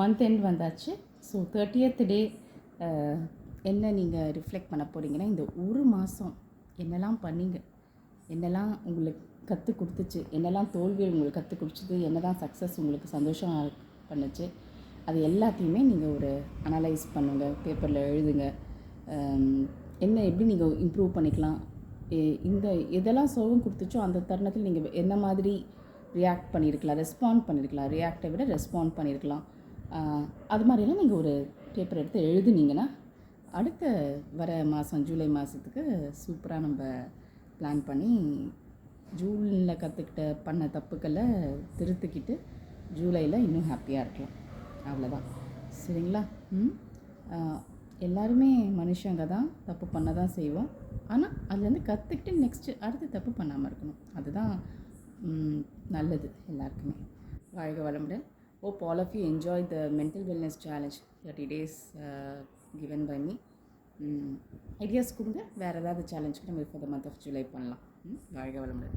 Month end வந்தாச்சு. So 30th டே என்ன நீங்கள் ரிஃப்ளெக்ட் பண்ண போகிறீங்கன்னா, இந்த ஒரு மாதம் என்னெல்லாம் பண்ணீங்க, என்னெல்லாம் உங்களுக்கு கற்றுக் கொடுத்துச்சு, என்னெல்லாம் தோல்வி உங்களுக்கு கற்றுக் கொடுத்துச்சு, என்னதான் சக்ஸஸ் உங்களுக்கு சந்தோஷம் பண்ணுச்சு, அது எல்லாத்தையுமே நீங்கள் ஒரு அனலைஸ் பண்ணுங்கள், பேப்பரில் எழுதுங்க. என்ன எப்படி நீங்கள் இம்ப்ரூவ் பண்ணிக்கலாம், இந்த எதெல்லாம் சோகம் கொடுத்துச்சோ அந்த தருணத்தில் நீங்கள் என்ன மாதிரி ரியாக்ட் பண்ணியிருக்கலாம், ரெஸ்பாண்ட் பண்ணியிருக்கலாம், ரியாக்டை விட ரெஸ்பாண்ட் பண்ணியிருக்கலாம். அது மாதிரியெல்லாம் நீங்கள் ஒரு பேப்பர் எடுத்து எழுதுனீங்கன்னா அடுத்த வர மாதம் ஜூலை மாதத்துக்கு சூப்பராக நம்ம பிளான் பண்ணி ஜூனில் கற்றுக்கிட்ட பண்ண தப்புக்களை திருத்திக்கிட்டு ஜூலையில் இன்னும் ஹாப்பியாக இருக்கலாம். அவ்வளோதான், சரிங்களா? எல்லாருமே மனுஷங்க தான், தப்பு பண்ண தான் செய்வோம். ஆனால் அதுலேருந்து கற்றுக்கிட்டு நெக்ஸ்ட்டு அடுத்து தப்பு பண்ணாமல் இருக்கணும். அதுதான் நல்லது எல்லாருக்குமே. வாழ்க வளமுடன். Hope all of you enjoyed the mental wellness challenge 30 days given by me. Ideas கொடுங்க, வேறு ஏதாவது சேலஞ்சுக்கு நம்ம for the month of July பண்ணலாம். வாழ்க வளமுடன்.